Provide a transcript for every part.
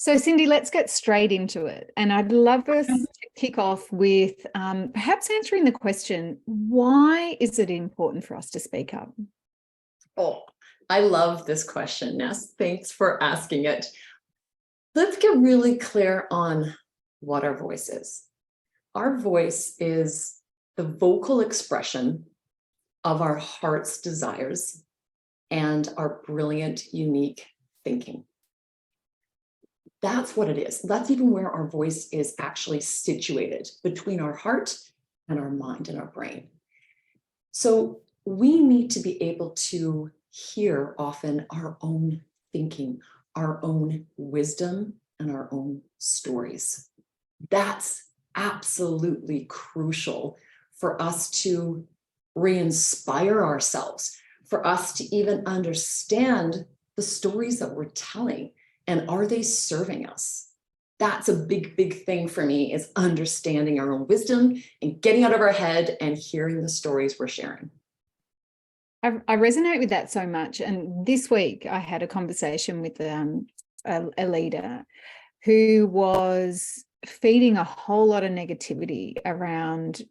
So, Cindy, let's get straight into it. And I'd love us to kick off with perhaps answering the question, why is it important for us to speak up? Oh, I love this question, Ness. Thanks for asking it. Let's get really clear on what our voice is. Our voice is the vocal expression of our heart's desires and our brilliant, unique thinking. That's what it is. That's even where our voice is actually situated, between our heart and our mind and our brain. So we need to be able to hear often our own thinking, our own wisdom, and our own stories. That's absolutely crucial for us to re-inspire ourselves, for us to even understand the stories that we're telling, and are they serving us? That's a big, big thing for me, is understanding our own wisdom and getting out of our head and hearing the stories we're sharing. I resonate with that so much. And this week I had a conversation with a leader who was feeding a whole lot of negativity around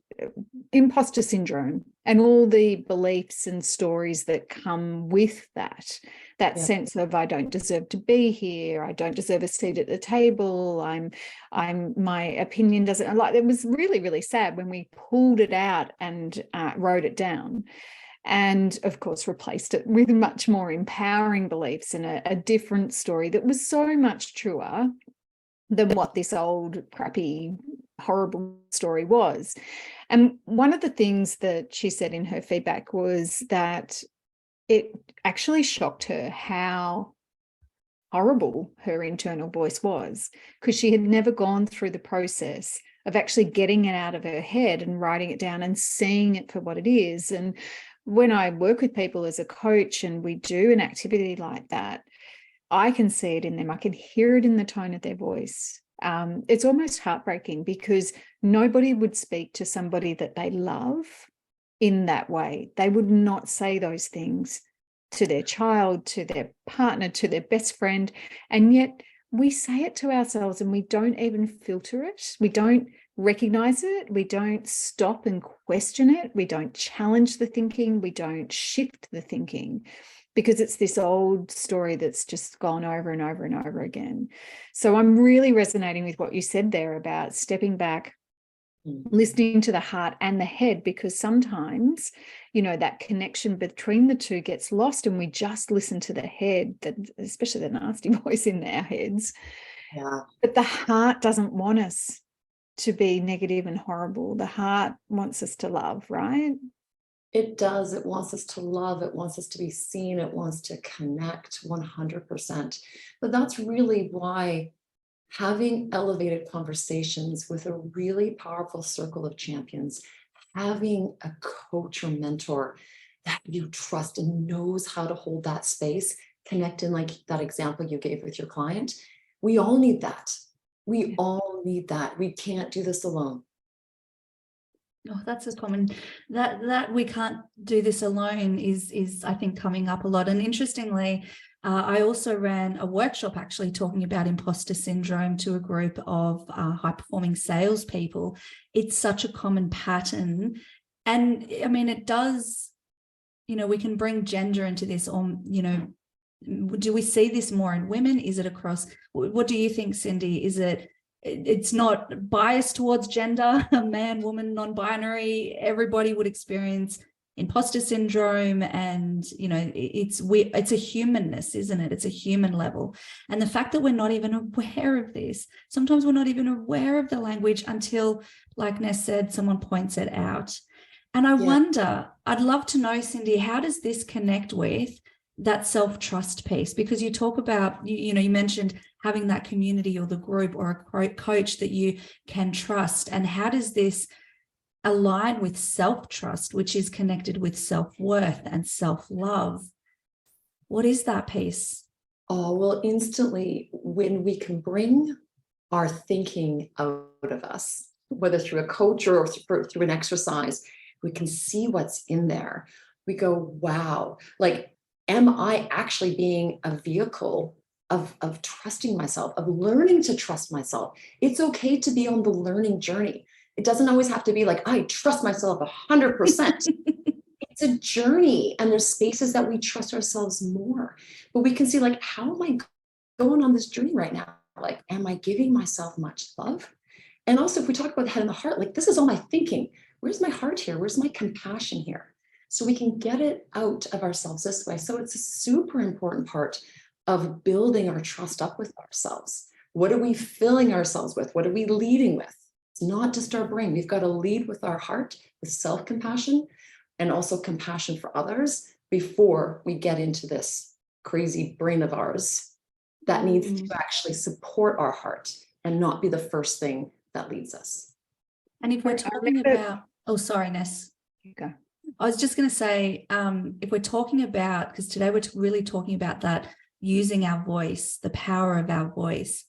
imposter syndrome and all the beliefs and stories that come with that sense of, I don't deserve to be here, I don't deserve a seat at the table, my opinion doesn't, like, it was really, really sad when we pulled it out and wrote it down. And of course, replaced it with much more empowering beliefs and a different story that was so much truer than what this old, crappy, horrible story was. And one of the things that she said in her feedback was that it actually shocked her how horrible her internal voice was, because she had never gone through the process of actually getting it out of her head and writing it down and seeing it for what it is. And when I work with people as a coach and we do an activity like that, I can see it in them. I can hear it in the tone of their voice. It's almost heartbreaking, because nobody would speak to somebody that they love in that way. They would not say those things to their child, to their partner, to their best friend. And yet we say it to ourselves and we don't even filter it. We don't recognize it. We don't stop and question it. We don't challenge the thinking. We don't shift the thinking, because it's this old story that's just gone over and over and over again. So I'm really resonating with what you said there about stepping back, listening to the heart and the head, because sometimes, that connection between the two gets lost and we just listen to the head, that, especially the nasty voice in our heads. Yeah. But the heart doesn't want us to be negative and horrible. The heart wants us to love, right? It does. It wants us to love. It wants us to be seen. It wants to connect 100%. But that's really why having elevated conversations with a really powerful circle of champions, having a coach or mentor that you trust and knows how to hold that space, connect in, like that example you gave with your client. We all need that. We all need that. We can't do this alone. Oh, that's a common, that we can't do this alone is I think coming up a lot. And interestingly, I also ran a workshop actually talking about imposter syndrome to a group of high-performing salespeople. It's such a common pattern. And I mean, it does, we can bring gender into this, do we see this more in women? Is it across, what do you think, Cindy? It's not biased towards gender, man, woman, non-binary, everybody would experience imposter syndrome, and it's a humanness, isn't it? It's a human level. And the fact that we're not even aware of this, sometimes we're not even aware of the language until, like Ness said, someone points it out. And I wonder, I'd love to know, Cindy, how does this connect with that self-trust piece? Because you talk about, you mentioned having that community or the group or a coach that you can trust. And how does this align with self-trust, which is connected with self-worth and self-love? What is that piece? Oh, well, instantly, when we can bring our thinking out of us, whether through a coach or through an exercise, we can see what's in there. We go, wow, like, am I actually being a vehicle of trusting myself, of learning to trust myself. It's okay to be on the learning journey. It doesn't always have to be like, I trust myself 100%. It's a journey, and there's spaces that we trust ourselves more. But we can see, like, how am I going on this journey right now? Like, am I giving myself much love? And also, if we talk about the head and the heart, like, this is all my thinking. Where's my heart here? Where's my compassion here? So we can get it out of ourselves this way. So it's a super important part of building our trust up with ourselves. What are we filling ourselves with? What are we leading with? It's not just our brain. We've got to lead with our heart, with self-compassion, and also compassion for others before we get into this crazy brain of ours that needs to actually support our heart and not be the first thing that leads us. And if we're talking about, oh, sorry, Ness. You go. I was just going to say, if we're talking about, because today we're really talking about that, using our voice, the power of our voice,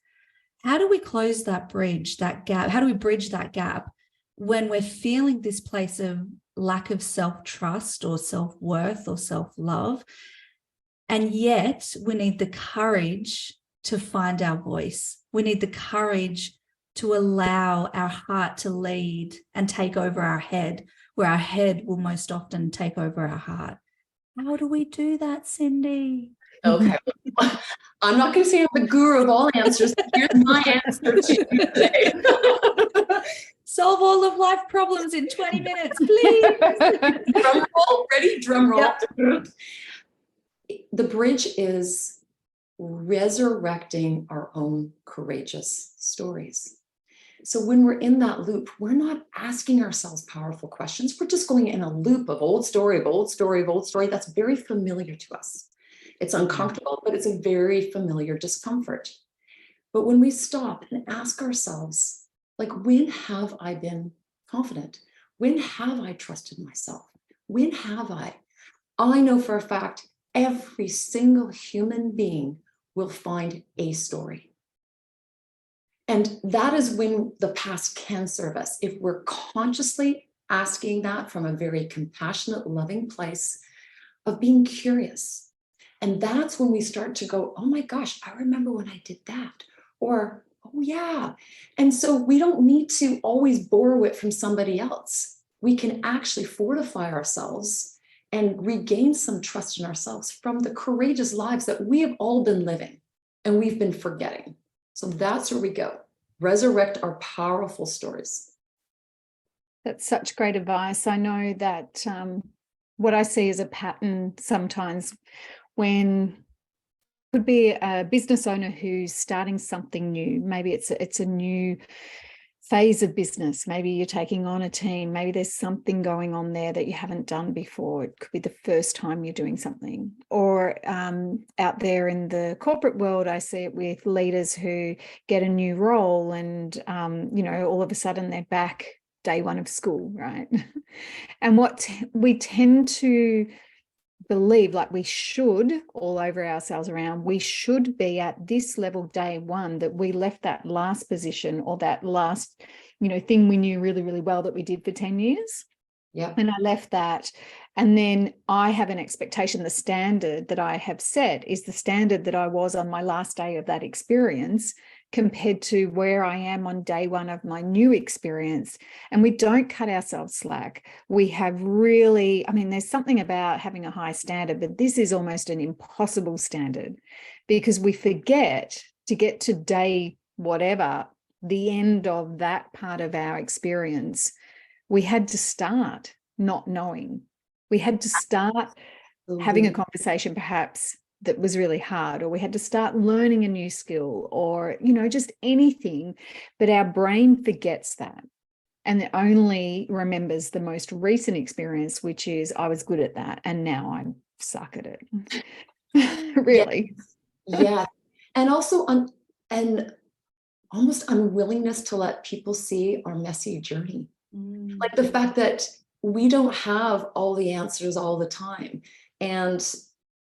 how do we close that bridge, that gap? How do we bridge that gap when we're feeling this place of lack of self-trust or self-worth or self-love? And yet we need the courage to find our voice. We need the courage to allow our heart to lead and take over our head, where our head will most often take over our heart. How do we do that, Cindy? Okay. I'm not going to say I'm the guru of all answers. Here's my answer to you today. Solve all of life problems in 20 minutes, please. Drum roll. Ready? Drum roll. Yep. The bridge is resurrecting our own courageous stories. So when we're in that loop, we're not asking ourselves powerful questions. We're just going in a loop of old story, of old story, of old story. That's very familiar to us. It's uncomfortable, but it's a very familiar discomfort. But when we stop and ask ourselves, like, when have I been confident? When have I trusted myself? When have I? I know for a fact, every single human being will find a story. And that is when the past can serve us. If we're consciously asking that from a very compassionate, loving place of being curious. And that's when we start to go, oh my gosh, I remember when I did that. Or, oh yeah. And so we don't need to always borrow it from somebody else. We can actually fortify ourselves and regain some trust in ourselves from the courageous lives that we have all been living and we've been forgetting. So that's where we go. Resurrect our powerful stories. That's such great advice. I know that what I see as a pattern sometimes when could be a business owner who's starting something new. Maybe it's a new phase of business. Maybe you're taking on a team. Maybe there's something going on there that you haven't done before. It could be the first time you're doing something. Or out there in the corporate world, I see it with leaders who get a new role and, all of a sudden they're back day one of school, right? And what we tend to believe, like we should all over ourselves around, we should be at this level day one, that we left that last position or that last, thing we knew really, really well that we did for 10 years. Yeah. And I left that. And then I have an expectation, the standard that I have set is the standard that I was on my last day of that experience compared to where I am on day one of my new experience. And we don't cut ourselves slack. We have really, there's something about having a high standard, but this is almost an impossible standard because we forget to get to day whatever, the end of that part of our experience. We had to start not knowing. We had to start having a conversation perhaps that was really hard, or we had to start learning a new skill or, just anything. But our brain forgets that. And it only remembers the most recent experience, which is I was good at that. And now I suck at it. Really. Yeah. And also, and almost unwillingness to let people see our messy journey. Like the fact that we don't have all the answers all the time. And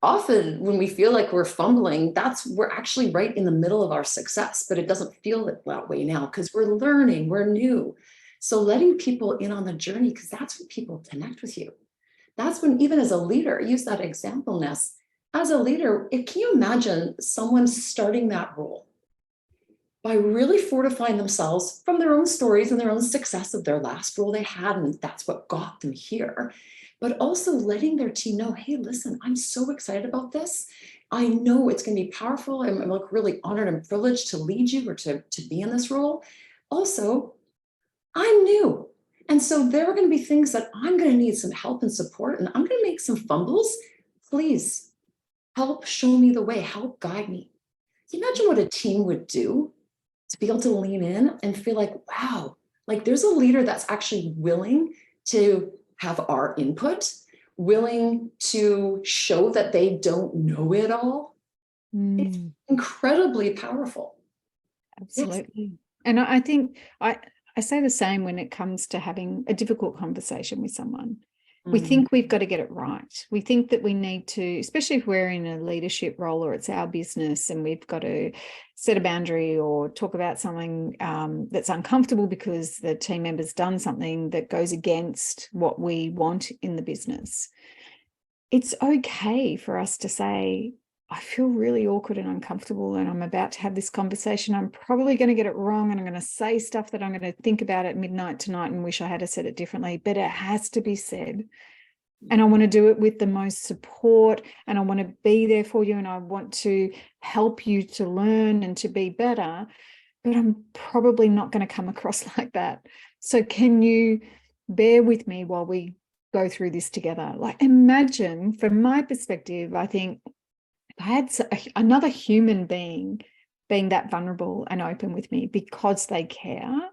often when we feel like we're fumbling, we're actually right in the middle of our success, but it doesn't feel that way now because we're learning, we're new. So letting people in on the journey, because that's when people connect with you. That's when, even as a leader, use that example, Ness, as a leader, can you imagine someone starting that role by really fortifying themselves from their own stories and their own success of their last role they had, and that's what got them here, but also letting their team know, hey, listen, I'm so excited about this. I know it's going to be powerful. I'm like really honored and privileged to lead you or to be in this role. Also, I'm new. And so there are going to be things that I'm going to need some help and support, and I'm going to make some fumbles. Please help show me the way, help guide me. Can you imagine what a team would do to be able to lean in and feel like, wow, like there's a leader that's actually willing to have our input, willing to show that they don't know it all. It's incredibly powerful. Absolutely. Yes. And I think I say the same when it comes to having a difficult conversation with someone. We think we've got to get it right. We think that we need to, especially if we're in a leadership role or it's our business and we've got to set a boundary or talk about something that's uncomfortable because the team member's done something that goes against what we want in the business. It's okay for us to say, I feel really awkward and uncomfortable and I'm about to have this conversation. I'm probably going to get it wrong and I'm going to say stuff that I'm going to think about at midnight tonight and wish I had said it differently, but it has to be said. And I want to do it with the most support and I want to be there for you and I want to help you to learn and to be better, but I'm probably not going to come across like that. So can you bear with me while we go through this together? Like imagine, from my perspective, I think I had another human being that vulnerable and open with me because they care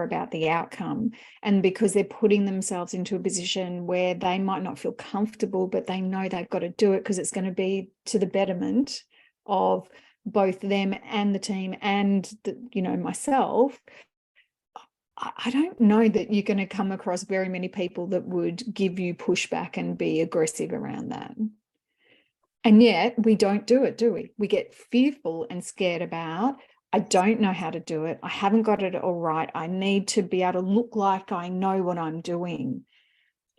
about the outcome and because they're putting themselves into a position where they might not feel comfortable, but they know they've got to do it because it's going to be to the betterment of both them and the team and myself. I don't know that you're going to come across very many people that would give you pushback and be aggressive around that. And yet we don't do it, do we? We get fearful and scared about, I don't know how to do it. I haven't got it all right. I need to be able to look like I know what I'm doing.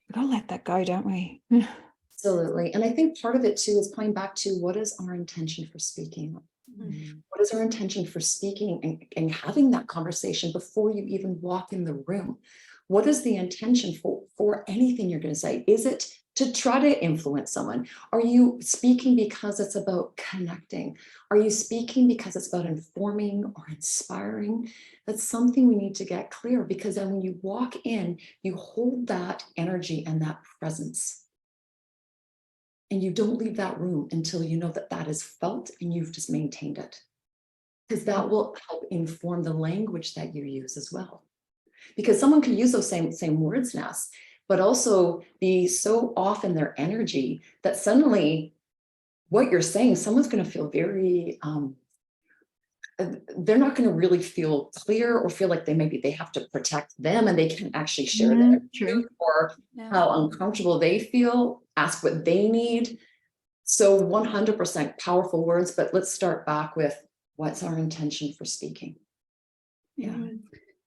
We've got to let that go, don't we? Absolutely. And I think part of it too is playing back to what is our intention for speaking? What is our intention for speaking and having that conversation before you even walk in the room? What is the intention for anything you're going to say? Is it to try to influence someone? Are you speaking because it's about connecting? Are you speaking because it's about informing or inspiring? That's something we need to get clear, because then when you walk in, you hold that energy and that presence. And you don't leave that room until you know that that is felt and you've just maintained it. Because that will help inform the language that you use as well. Because someone can use those same words, Ness, but also be so off in their energy that suddenly what you're saying, someone's going to feel very, they're not going to really feel clear or feel like they have to protect them and they can't actually share their truth or how uncomfortable they feel, ask what they need. So 100% powerful words, but let's start back with what's our intention for speaking? Yeah.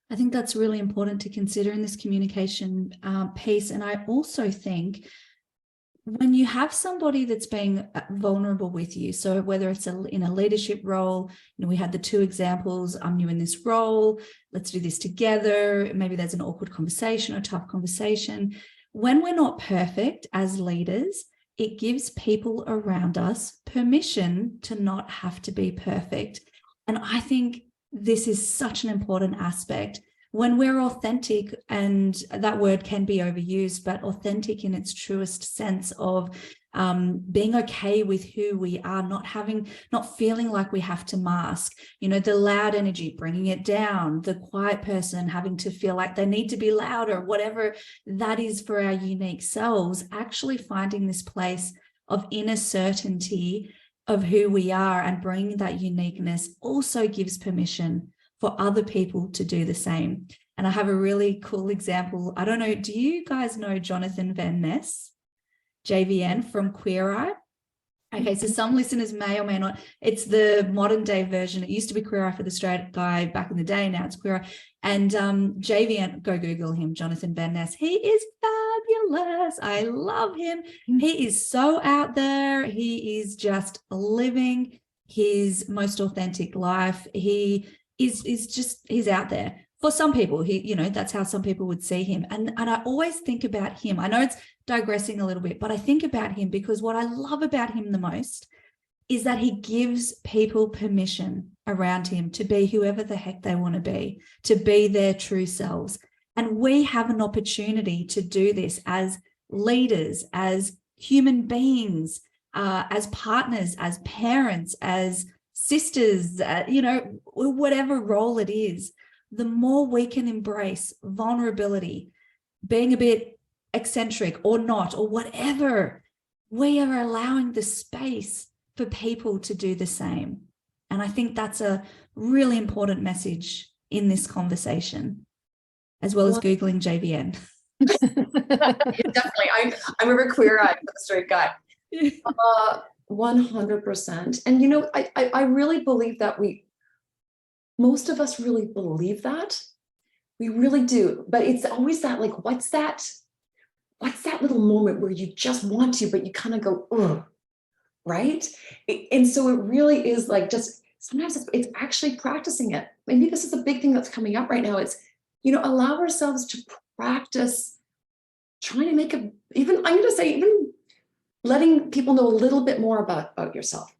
I think that's really important to consider in this communication piece. And I also think when you have somebody that's being vulnerable with you, so whether it's in a leadership role, we had the two examples, I'm new in this role, let's do this together. Maybe there's an awkward conversation or tough conversation. When we're not perfect as leaders, it gives people around us permission to not have to be perfect. And I think this is such an important aspect. When we're authentic, and that word can be overused, but authentic in its truest sense of being okay with who we are, not feeling like we have to mask, the loud energy, bringing it down, the quiet person having to feel like they need to be louder, whatever that is for our unique selves, actually finding this place of inner certainty of who we are and bringing that uniqueness also gives permission for other people to do the same. And I have a really cool example. I don't know, do you guys know Jonathan Van Ness, JVN from Queer Eye? Okay, so some listeners may or may not. It's the modern day version. It used to be Queer Eye for the straight guy back in the day. Now it's Queer Eye. And JVN, go Google him, Jonathan Van Ness. He is fabulous. I love him. He is so out there. He is just living his most authentic life. He he's out there. For some people, that's how some people would see him. And I always think about him. I know it's digressing a little bit, but I think about him because what I love about him the most is that he gives people permission around him to be whoever the heck they want to be their true selves. And we have an opportunity to do this as leaders, as human beings, as partners, as parents, as sisters, whatever role it is. The more we can embrace vulnerability, being a bit eccentric or not, or whatever, we are allowing the space for people to do the same. And I think that's a really important message in this conversation, as well as Googling JVN. Definitely. I'm a queer-eyed straight guy. 100%. And I really believe that most of us really believe that. We really do. But it's always that, like, what's that little moment where you just want to, but you kind of go, ugh, right? And so it really is like, just sometimes it's actually practicing it. Maybe this is a big thing that's coming up right now. It's, allow ourselves to practice trying to make even letting people know a little bit more about yourself.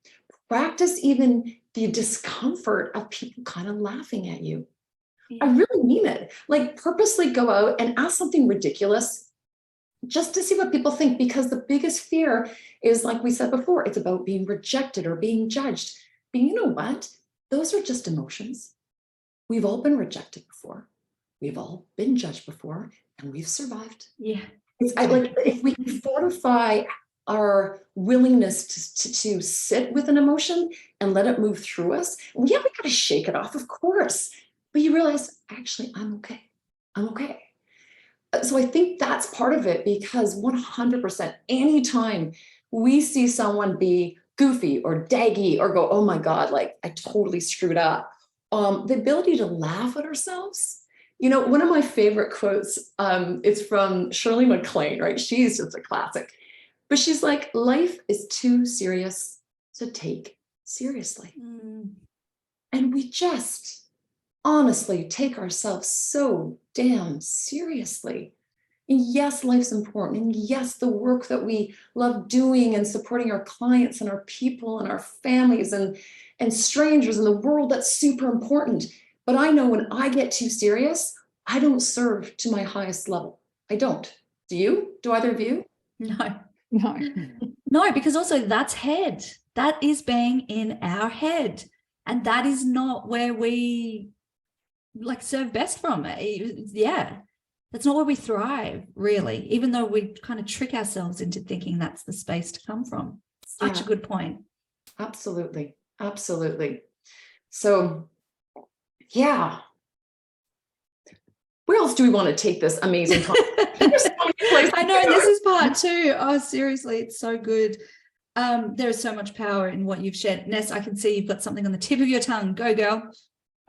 Practice even the discomfort of people kind of laughing at you. Yeah. I really mean it. Like, purposely go out and ask something ridiculous just to see what people think, because the biggest fear is, like we said before, it's about being rejected or being judged. But you know what? Those are just emotions. We've all been rejected before. We've all been judged before, and we've survived. Yeah. If we can fortify our willingness to sit with an emotion and let it move through us. And yeah, we got to shake it off, of course. But you realize, actually, I'm okay. I'm okay. So I think that's part of it, because 100%, anytime we see someone be goofy or daggy or go, oh my God, like I totally screwed up, the ability to laugh at ourselves. One of my favorite quotes, it's from Shirley MacLaine, right? She's just a classic. But she's like, life is too serious to take seriously. Mm. And we just honestly take ourselves so damn seriously. And yes, life's important. And yes, the work that we love doing and supporting our clients and our people and our families and strangers in the world, that's super important. But I know when I get too serious, I don't serve to my highest level. I don't. Do you? Do either of you? No, because also that's head. That is being in our head. And that is not where we serve best from. Yeah. That's not where we thrive, really, even though we kind of trick ourselves into thinking that's the space to come from. Such a good point. Absolutely. Absolutely. So, yeah. Where else do we want to take this amazing time? I know, and this is part 2. Oh, seriously, it's so good. There is so much power in what you've shared. Ness, I can see you've got something on the tip of your tongue. Go, girl.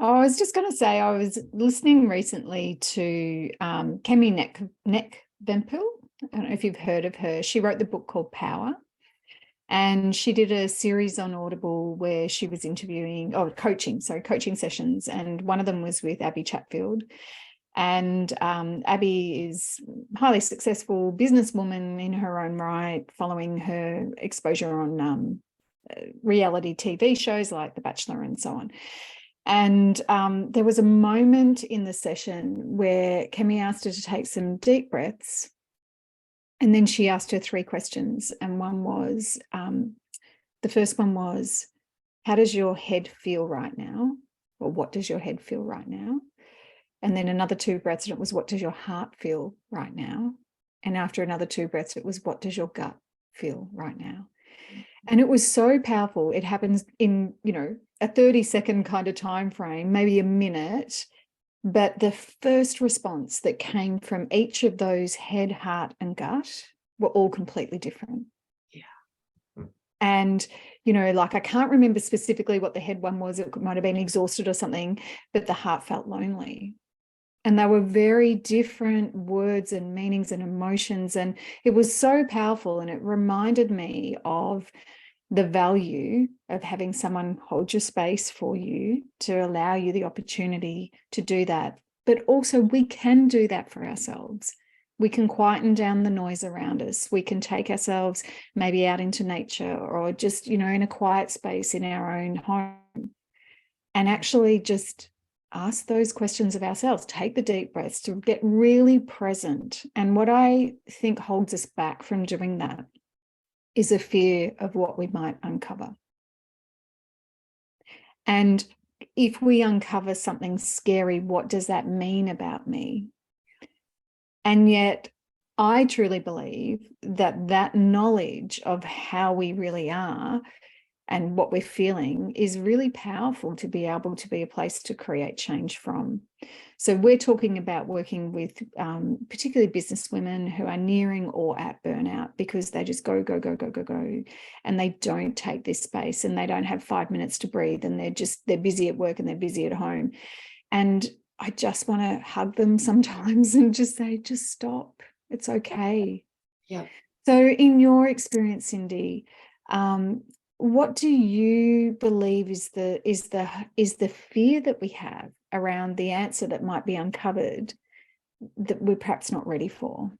Oh, I was just going to say, I was listening recently to Kemi Nekbempel. I don't know if you've heard of her. She wrote the book called Power. And she did a series on Audible where she was coaching sessions. And one of them was with Abby Chatfield. And Abby is a highly successful businesswoman in her own right, following her exposure on reality TV shows like The Bachelor and so on. And there was a moment in the session where Kemi asked her to take some deep breaths. And then she asked her 3 questions. And one was, the first one was, how does your head feel right now? Or what does your head feel right now? And then another 2 breaths, and it was, what does your heart feel right now? And after another 2 breaths, it was, what does your gut feel right now? And it was so powerful. It happens in, a 30-second kind of time frame, maybe a minute. But the first response that came from each of those head, heart, and gut were all completely different. Yeah. And, I can't remember specifically what the head one was. It might have been exhausted or something, but the heart felt lonely. And they were very different words and meanings and emotions. And it was so powerful. And it reminded me of the value of having someone hold your space for you to allow you the opportunity to do that. But also we can do that for ourselves. We can quieten down the noise around us. We can take ourselves maybe out into nature or just, in a quiet space in our own home and actually just ask those questions of ourselves, take the deep breaths to get really present. And what I think holds us back from doing that is a fear of what we might uncover. And if we uncover something scary, what does that mean about me? And yet, I truly believe that knowledge of how we really are and what we're feeling is really powerful to be able to be a place to create change from. So we're talking about working with particularly business women who are nearing or at burnout because they just go, and they don't take this space and they don't have 5 minutes to breathe and they're busy at work and they're busy at home. And I just want to hug them sometimes and just say, just stop. It's okay. Yeah. So in your experience, Cindy, what do you believe is the fear that we have around the answer that might be uncovered that we're perhaps not ready for?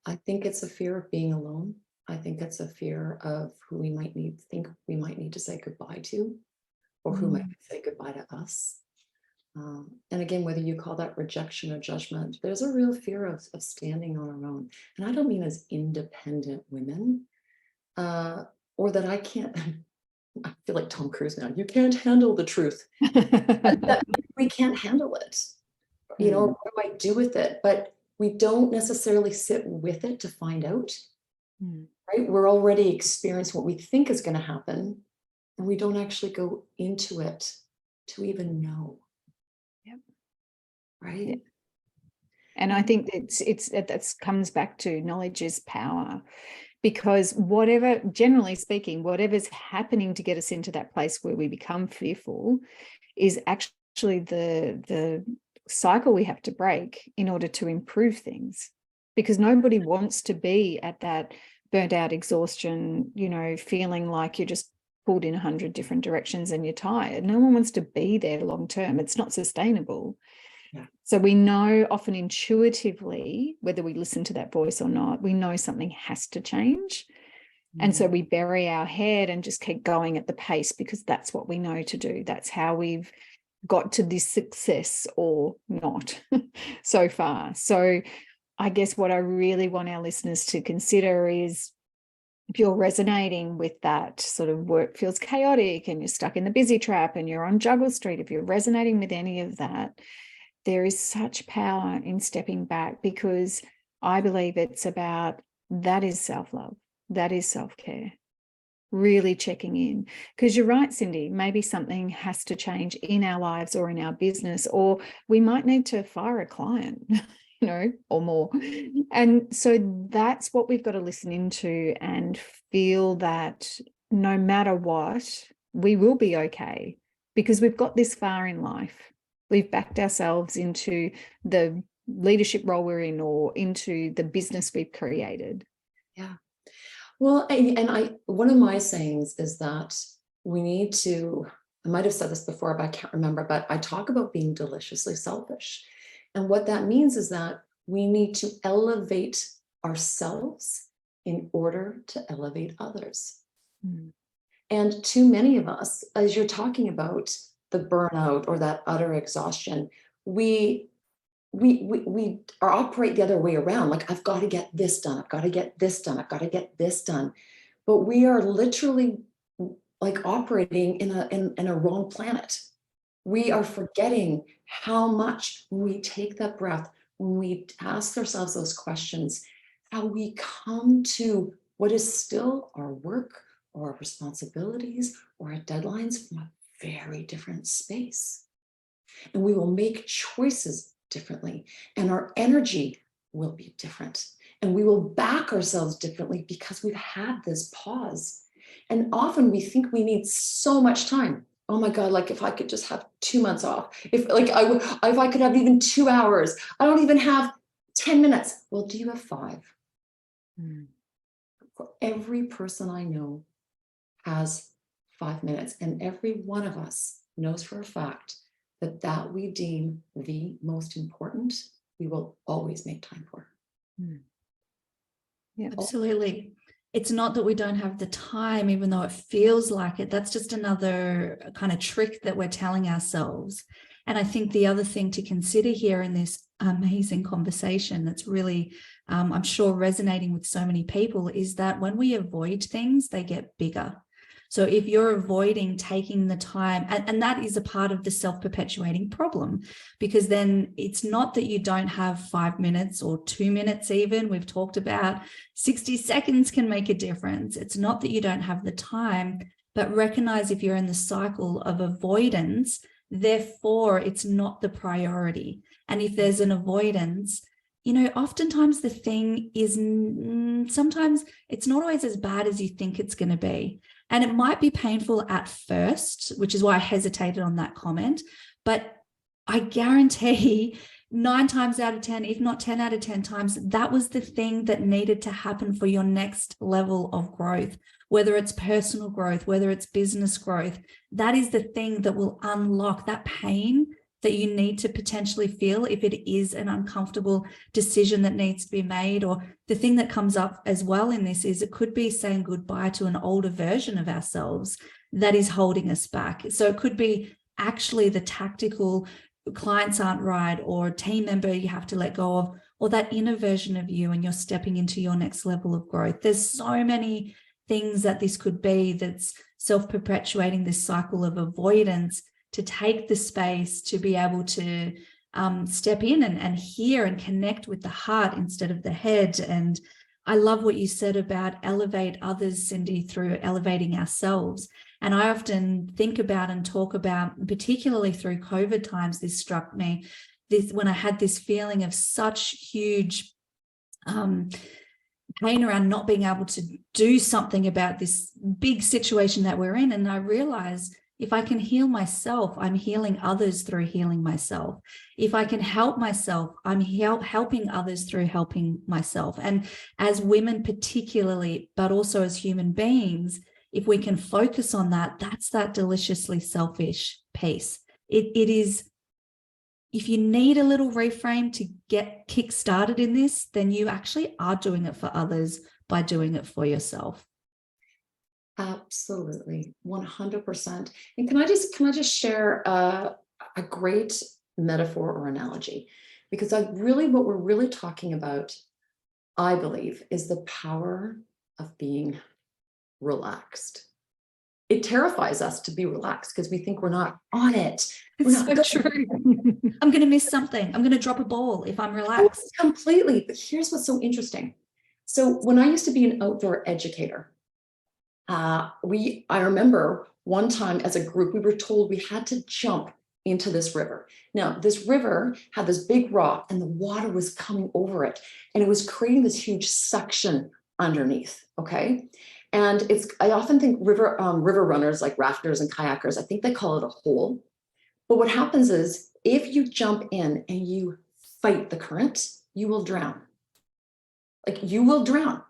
I think it's a fear of being alone. I think it's a fear of who we might think we might need to say goodbye to, or who might say goodbye to us. And again, whether you call that rejection or judgment, there's a real fear of standing on our own. And I don't mean as independent women, or that I can't, I feel like Tom Cruise now, you can't handle the truth. That we can't handle it. What do I do with it? But we don't necessarily sit with it to find out, right? We're already experiencing what we think is going to happen, and we don't actually go into it to even know. Yep. Right. Yep. And I think that comes back to knowledge is power. Because generally speaking, whatever's happening to get us into that place where we become fearful is actually the cycle we have to break in order to improve things. Because nobody wants to be at that burnt out exhaustion, feeling like you're just pulled in 100 different directions and you're tired. No one wants to be there long term. It's not sustainable. Yeah. So we know often intuitively, whether we listen to that voice or not, we know something has to change. And so we bury our head and just keep going at the pace because that's what we know to do. That's how we've got to this success or not so far. So I guess what I really want our listeners to consider is if you're resonating with that sort of work feels chaotic and you're stuck in the busy trap and you're on Juggle Street, if you're resonating with any of that, there is such power in stepping back because I believe it's about that is self-love, that is self-care, really checking in. Because you're right, Cindy, maybe something has to change in our lives or in our business, or we might need to fire a client, or more. And so that's what we've got to listen into and feel that no matter what, we will be okay because we've got this far in life. We've backed ourselves into the leadership role we're in or into the business we've created. Yeah. Well, and one of my sayings is that we need to, I might have said this before, but I can't remember, but I talk about being deliciously selfish. And what that means is that we need to elevate ourselves in order to elevate others. And too many of us, as you're talking about the burnout or that utter exhaustion, we operate the other way around. Like, I've got to get this done. I've got to get this done. I've got to get this done. But we are literally like operating in a wrong planet. We are forgetting how much when we take that breath, when we ask ourselves those questions, how we come to what is still our work or our responsibilities or our deadlines from a very different space. And we will make choices differently, and our energy will be different, and we will back ourselves differently because we've had this pause. And often we think we need so much time. oh my God, like if I could just have 2 months off, if I could have even 2 hours, I don't even have 10 minutes. Well, do you have 5? For every person I know has 5 minutes, and every one of us knows for a fact that we deem the most important, we will always make time for. Yeah, absolutely. It's not that we don't have the time, even though it feels like it. That's just another kind of trick that we're telling ourselves. And I think the other thing to consider here in this amazing conversation that's really, I'm sure, resonating with so many people is that when we avoid things, they get bigger. So if you're avoiding taking the time, and that is a part of the self-perpetuating problem, because then it's not that you don't have 5 minutes or 2 minutes even. We've talked about 60 seconds can make a difference. It's not that you don't have the time, but recognize if you're in the cycle of avoidance, therefore it's not the priority. And if there's an avoidance, oftentimes the thing is, sometimes it's not always as bad as you think it's going to be. And it might be painful at first, which is why I hesitated on that comment. But I guarantee 9 times out of 10, if not 10 out of 10 times, that was the thing that needed to happen for your next level of growth, whether it's personal growth, whether it's business growth. That is the thing that will unlock that pain that you need to potentially feel if it is an uncomfortable decision that needs to be made. Or the thing that comes up as well in this is it could be saying goodbye to an older version of ourselves that is holding us back. So it could be actually the tactical clients aren't right, or a team member you have to let go of, or that inner version of you and you're stepping into your next level of growth. There's so many things that this could be that's self-perpetuating this cycle of avoidance, to take the space to be able to step in and hear and connect with the heart instead of the head. And I love what you said about elevate others, Cindy, through elevating ourselves. And I often think about and talk about, particularly through COVID times, this struck me, when I had this feeling of such huge pain around not being able to do something about this big situation that we're in. And I realized, if I can heal myself, I'm healing others through healing myself. If I can help myself, I'm helping others through helping myself. And as women particularly, but also as human beings, if we can focus on that, that's that deliciously selfish piece. It is, if you need a little reframe to get kick-started in this, then you actually are doing it for others by doing it for yourself. Absolutely, 100%. And can I just share a great metaphor or analogy? Because what we're really talking about, I believe, is the power of being relaxed. It terrifies us to be relaxed because we think we're not on it. It's so true. I'm going to miss something. I'm going to drop a ball if I'm relaxed. Oh, completely. But here's what's so interesting. So when I used to be an outdoor educator, I remember one time as a group, we were told we had to jump into this river. Now, this river had this big rock and the water was coming over it, and it was creating this huge suction underneath, okay? And I often think river runners, like rafters and kayakers, I think they call it a hole. But what happens is, if you jump in and you fight the current, you will drown. Like, you will drown.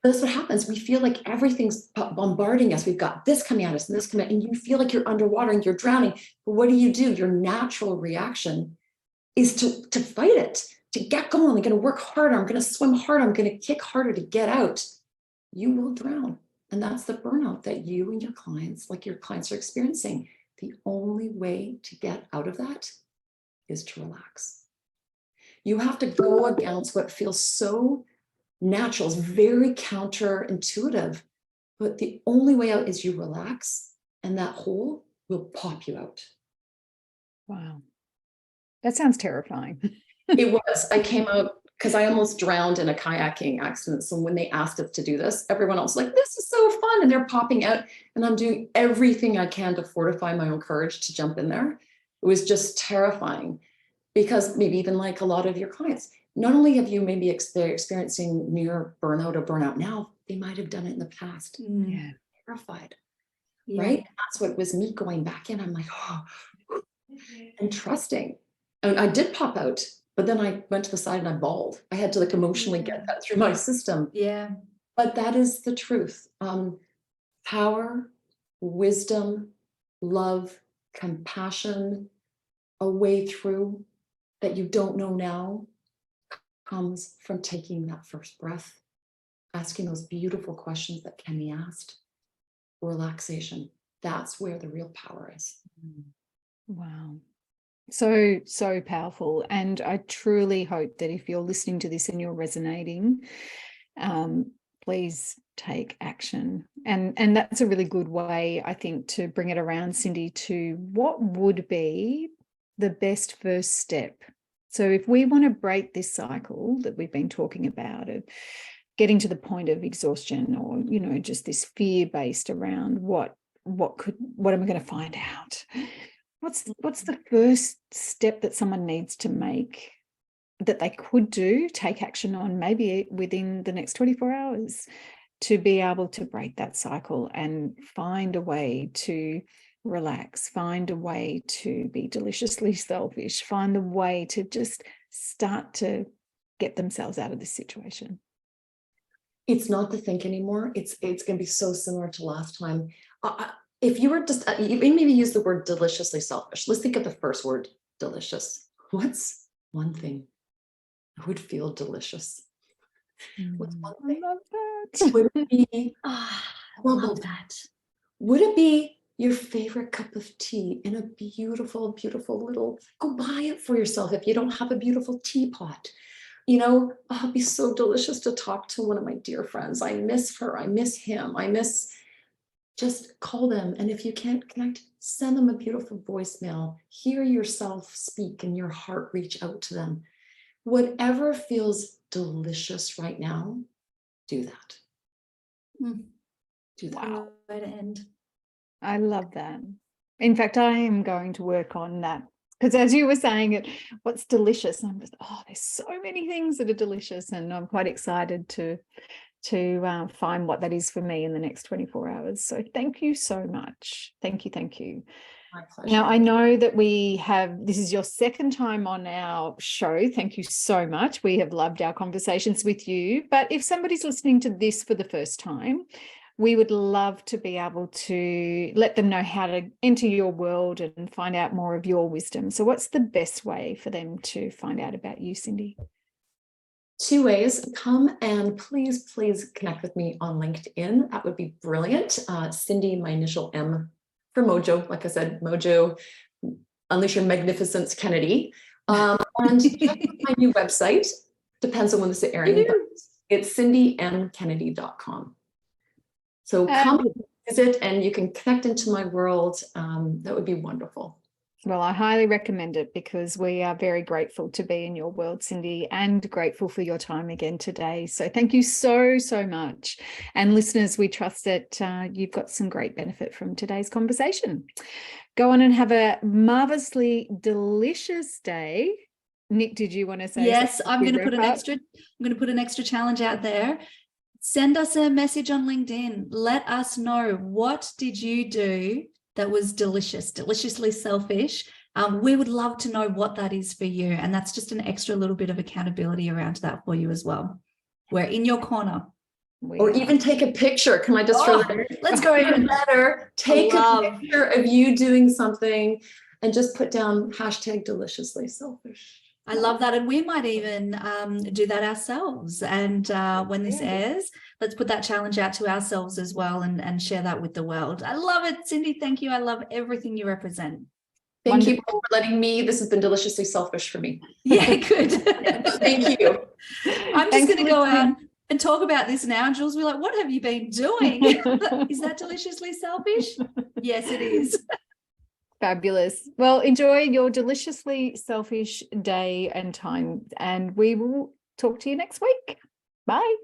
That's what happens. We feel like everything's bombarding us. We've got this coming at us and this coming at, and you feel like you're underwater and you're drowning. But what do? Your natural reaction is to fight it, to get going. I'm going to work harder. I'm going to swim harder. I'm going to kick harder to get out. You will drown. And that's the burnout that you and your clients are experiencing. The only way to get out of that is to relax. You have to go against what feels so natural, is very counterintuitive, but the only way out is you relax, and that hole will pop you out. Wow. That sounds terrifying. It was. I came out because I almost drowned in a kayaking accident. So when they asked us to do this, everyone else was like, this is so fun. And they're popping out, and I'm doing everything I can to fortify my own courage to jump in there. It was just terrifying, because maybe even like a lot of your clients, not only have you maybe experiencing near burnout or burnout now, they might have done it in the past. Yeah. Terrified. right? That's what was me going back in. I'm like, oh, and trusting. And I did pop out, but then I went to the side and I bawled. I had to like emotionally get that through my system. Yeah. But that is the truth. Power, wisdom, love, compassion, a way through that you don't know now comes from taking that first breath, asking those beautiful questions that can be asked, relaxation. That's where the real power is. Wow. So, so powerful. And I truly hope that if you're listening to this and you're resonating, please take action. And that's a really good way, I think, to bring it around, Cindy, to what would be the best first step. So if we want to break this cycle that we've been talking about of getting to the point of exhaustion, or, you know, just this fear-based around what am I going to find out? What's the first step that someone needs to make that they could do, take action on, maybe within the next 24 hours, to be able to break that cycle and find a way to relax, find a way to be deliciously selfish, find a way to just start to get themselves out of this situation? It's not the think anymore. It's going to be so similar to last time. If you were just, you maybe use the word deliciously selfish. Let's think of the first word, delicious. What's one thing that would feel delicious? What's one thing? I love that. Would it be, I love that. Would it be your favorite cup of tea in a beautiful, beautiful little, go buy it for yourself if you don't have a beautiful teapot. You know, oh, it'd be so delicious to talk to one of my dear friends. I miss her. I miss him. Just call them. And if you can't connect, send them a beautiful voicemail. Hear yourself speak and your heart reach out to them. Whatever feels delicious right now, do that. Do that. Wow. Way to end. I love that. In fact, I am going to work on that, because as you were saying it, what's delicious? I'm just, there's so many things that are delicious, and I'm quite excited to find what that is for me in the next 24 hours. So thank you so much. Thank you. My pleasure. Now, I know that this is your second time on our show. Thank you so much. We have loved our conversations with you. But if somebody's listening to this for the first time, we would love to be able to let them know how to enter your world and find out more of your wisdom. So what's the best way for them to find out about you, Cindy? 2 ways. Come and please connect with me on LinkedIn. That would be brilliant. Cindy, my initial M for Mojo. Like I said, Mojo, Unleash Your Magnificence, Kennedy. And check out my new website. Depends on when this is airing. But it's cindymkennedy.com. So come visit and you can connect into my world. That would be wonderful. Well, I highly recommend it, because we are very grateful to be in your world, Cindy, and grateful for your time again today. So thank you so, so much. And listeners, we trust that you've got some great benefit from today's conversation. Go on and have a marvelously delicious day. Nick, did you want to say yes, something? I'm going to put an extra challenge out there. Send us a message on LinkedIn. Let us know, what did you do that was delicious, deliciously selfish? We would love to know what that is for you. And that's just an extra little bit of accountability around that for you as well. We're in your corner. Or even take a picture. Can I just let's go even better. Take a picture of you doing something and just put down #deliciously selfish. I love that. And we might even do that ourselves. And when this airs, let's put that challenge out to ourselves as well, and share that with the world. I love it, Cindy. Thank you. I love everything you represent. Thank you for letting me. This has been deliciously selfish for me. Yeah, good. Thank you. I'm just going to go out and talk about this now. And Jules will be like, what have you been doing? Is that deliciously selfish? Yes, it is. Fabulous. Well, enjoy your deliciously selfish day and time, and we will talk to you next week. Bye.